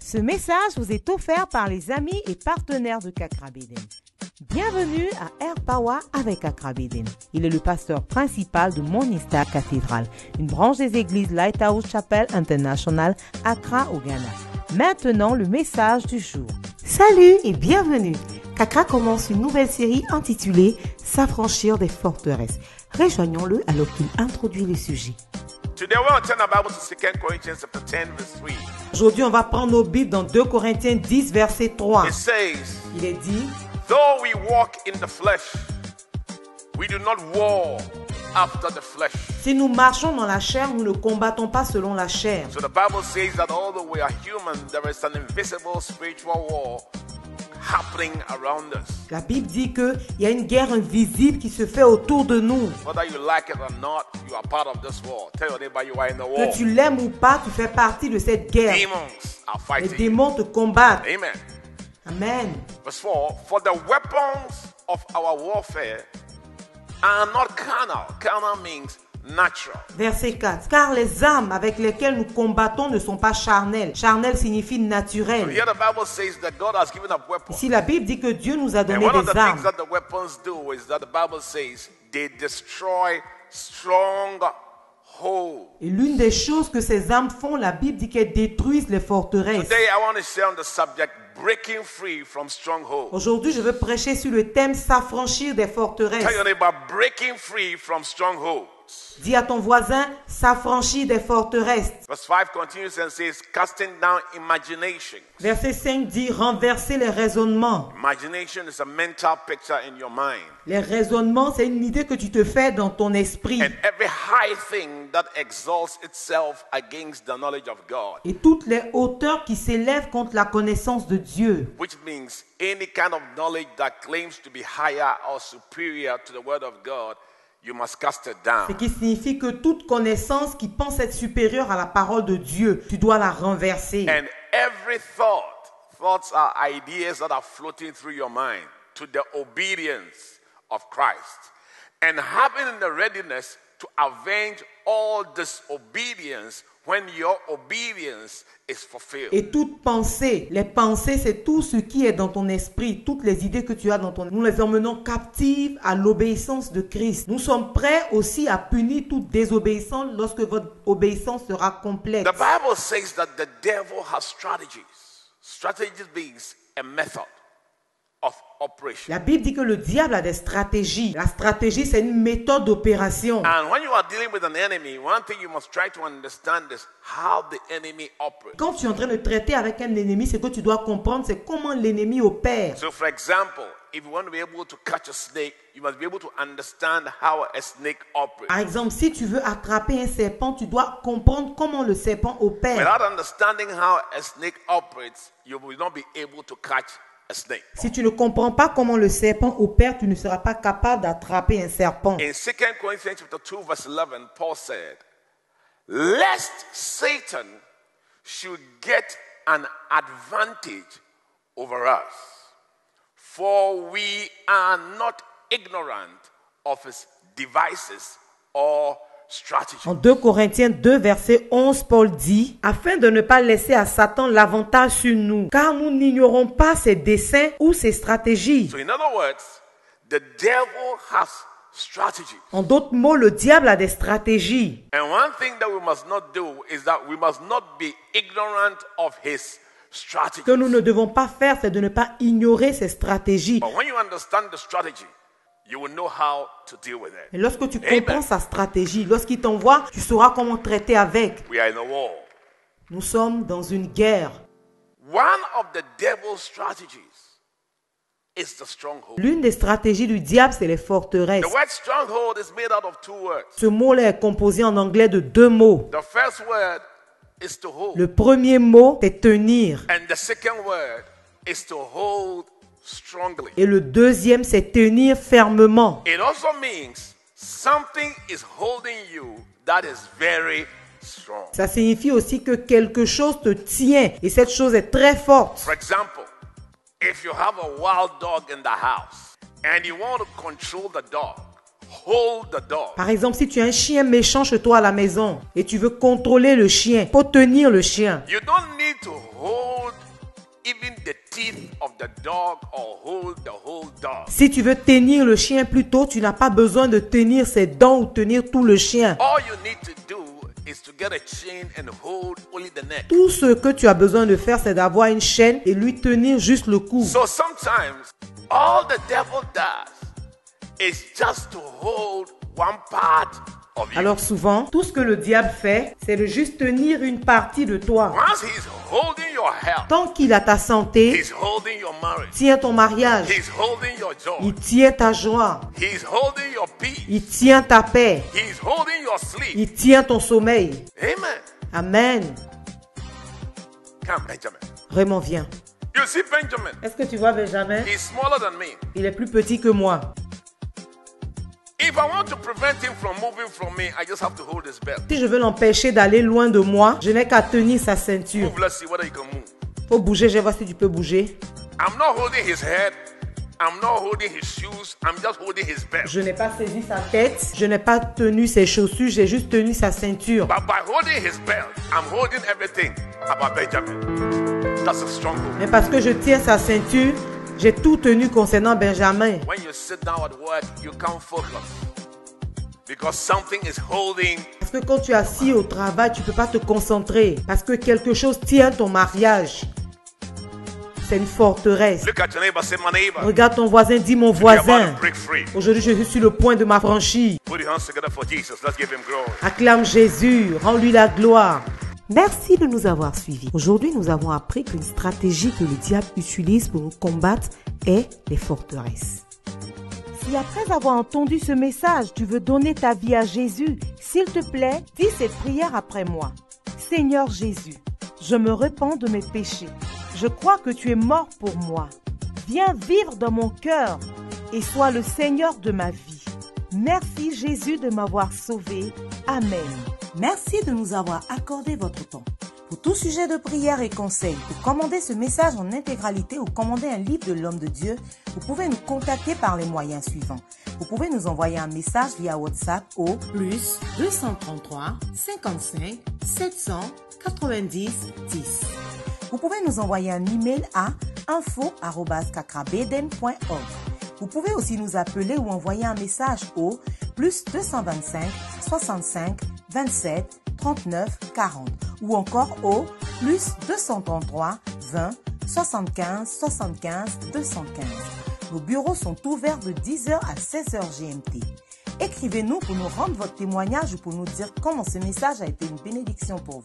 Ce message vous est offert par les amis et partenaires de Kakra Beden. Bienvenue à Air Power avec Kakra Beden. Il est le pasteur principal de Morning Star Cathedral, une branche des églises Lighthouse Chapel International, Accra au Ghana. Maintenant, le message du jour. Salut et bienvenue. Kakra commence une nouvelle série intitulée « S'affranchir des forteresses ». Rejoignons-le alors qu'il introduit le sujet. Today we want to turn our Bible to 2 Corinthians chapter 10 verse 3. Aujourd'hui, on va prendre nos Bibles dans 2 Corinthiens 10, verset 3. It says, Il est dit, though we walk in the flesh, we do not war after the flesh. si nous marchons dans la chair, nous ne combattons pas selon la chair. So the Bible says that although we are human, there is an invisible spiritual war happening around us. La Bible dit qu'il y a une guerre invisible qui se fait autour de nous. Whether you like it or not, you are part of this war. Tell your neighbor you are in the war. Que tu l'aimes ou pas, tu fais partie de cette guerre. Demons are Les fighting. démons te combattent. Amen. Amen. Verse 4, for the weapons of our warfare are not carnal. Carnal means natural. Verset 4. Car les armes avec lesquelles nous combattons ne sont pas charnelles. Charnel signifie naturel. Here the Bible says that God has given us weapons. Ici, la Bible dit que Dieu nous a And donné one of the des things armes. that the weapons do is that the Bible says they destroy strongholds. Et l'une des choses que ces armes font, la Bible dit qu'elles détruisent les forteresses. Today I want to share on the subject breaking free from strongholds. Aujourd'hui, je veux prêcher sur le thème s'affranchir des forteresses. Tell your neighbor breaking free from strongholds. Dis à ton voisin, s'affranchir des forteresses. Verse 5 continues and says casting down imagination. Verset 5 dit renverser les raisonnements. Imagination is a mental picture in your mind. Les raisonnements, c'est une idée que tu te fais dans ton esprit. And every high thing that exalts itself against the knowledge of God, Et toutes les hauteurs qui s'élèvent contre la connaissance de Dieu. which means any kind of knowledge that claims to be higher or superior to the word of God, you must cast it Ce down. qui signifie que toute connaissance qui pense être supérieure à la parole de Dieu, tu dois la renverser. And every thoughts are ideas that are floating through your mind to the obedience of Christ. And having the readiness to avenge all disobedience when your obedience is fulfilled. Et toute pensée, les pensées, c'est tout ce qui est dans ton esprit, toutes les idées que tu as dans ton esprit. Nous les emmenons captives à l'obéissance de Christ. Nous sommes prêts aussi à punir toute désobéissance lorsque votre obéissance sera complète. The Bible says that the devil has strategies. Strategies means a method of operation. La Bible dit que le diable a des stratégies. La stratégie, c'est une méthode d'opération. And when you are dealing with an enemy, one thing you must try to understand is how the enemy operates. Quand tu es en train de traiter avec un ennemi, ce que tu dois comprendre, c'est comment l'ennemi opère. So, for example, if you want to be able to catch a snake, you must be able to understand how a snake operates. Par exemple, si tu veux attraper un serpent, tu dois comprendre comment le serpent opère. Without understanding how a snake operates, you will not be able to catch a snake. Si tu ne comprends pas comment le serpent opère, tu ne seras pas capable d'attraper un serpent. In 2 Corinthians chapter 2, verse 11, Paul said, lest Satan should get an advantage over us, for we are not ignorant of his devices or strategies. En 2 Corinthiens 2, verset 11, Paul dit, « Afin de ne pas laisser à Satan l'avantage sur nous, car nous n'ignorons pas ses desseins ou ses stratégies. So in other words, the devil has strategies. » En d'autres mots, le diable a des stratégies. And one thing that we must not do is that we must not be ignorant of his strategies. Ce que nous ne devons pas faire, c'est de ne pas ignorer ses stratégies. But when you understand the strategy, you will know how to deal with it. Et lorsque tu Amen. comprends sa stratégie, lorsqu'il t'envoie, tu sauras comment traiter avec. We are in a war. Nous sommes dans une guerre. One of the devil's strategies is the stronghold. L'une des stratégies du diable, c'est les forteresses. The word stronghold is made out of two words. Ce mot-là est composé en anglais de 2 mots. The first word is to hold, Le premier mot, c'est tenir. and the second word is to hold strongly. Et le deuxième, c'est tenir fermement. It also means something is holding you that is very strong. Ça signifie aussi que quelque chose te tient. Et cette chose est très forte. For example, if you have a wild dog in the house and you want to control the dog, hold the dog. Par exemple, si tu as un chien méchant chez toi à la maison et tu veux contrôler le chien, faut tenir le chien. You don't need to hold even the teeth of the dog or hold the whole dog. Si tu veux tenir le chien plutôt, tu n'as pas besoin de tenir ses dents ou tenir tout le chien. All you need to do is to get a chain and hold only the neck. Tout ce que tu as besoin de faire, c'est d'avoir une chaîne et lui tenir juste le cou. So sometimes all the devil does is just to hold one part of you. Alors souvent, tout ce que le diable fait, c'est de juste tenir une partie de toi. Once he's holding your health, Tant qu'il a ta santé, he's holding your marriage, tient ton mariage, he's holding your joy, il tient ta joie, he's holding your peace, il tient ta paix, he's holding your sleep. il tient ton sommeil. Amen. Amen. Come, Benjamin. Raymond, viens. You see Benjamin? Est-ce que tu vois Benjamin? He's smaller than me. Il est plus petit que moi. If I want to prevent him from moving from me, I just have to hold his belt. Si je veux l'empêcher d'aller loin de moi, je n'ai qu'à tenir sa ceinture. Move, let's see whether you can move. Faut bouger, je vais voir si tu peux bouger. I'm not holding his head. I'm not holding his shoes. I'm just holding his belt. Je n'ai pas saisi sa tête, je n'ai pas tenu ses chaussures, j'ai juste tenu sa ceinture. But by holding his belt, I'm holding everything about Benjamin. That's a stronghold. Mais parce que je tiens sa ceinture, j'ai tout tenu concernant Benjamin. When you sit down at work, you can't focus. Because something is holding. Parce que quand tu es assis au travail, tu ne peux pas te concentrer. Parce que quelque chose tient ton mariage. C'est une forteresse. Look at your neighbor, say my neighbor. Regarde ton voisin, dis mon You're about voisin. to break free. Aujourd'hui, je suis sur le point de m'affranchir. Put your hands together for Jesus. Let's give him glory. Acclame Jésus, rends-lui la gloire. Merci de nous avoir suivis. Aujourd'hui, nous avons appris qu'une stratégie que le diable utilise pour nous combattre est les forteresses. Si après avoir entendu ce message, tu veux donner ta vie à Jésus, s'il te plaît, dis cette prière après moi. Seigneur Jésus, je me repens de mes péchés. Je crois que tu es mort pour moi. Viens vivre dans mon cœur et sois le Seigneur de ma vie. Merci Jésus de m'avoir sauvé. Amen. Merci de nous avoir accordé votre temps. Pour tout sujet de prière et conseil, pour commander ce message en intégralité ou commander un livre de l'homme de Dieu, vous pouvez nous contacter par les moyens suivants. Vous pouvez nous envoyer un message via WhatsApp au +233 55 790 10. Vous pouvez nous envoyer un email à info@kakrabeden.org. Vous pouvez aussi nous appeler ou envoyer un message au +225 65 27 39 40 ou encore au +233 20 75 75 215. Nos bureaux sont ouverts de 10h à 16h GMT. Écrivez-nous pour nous rendre votre témoignage ou pour nous dire comment ce message a été une bénédiction pour vous.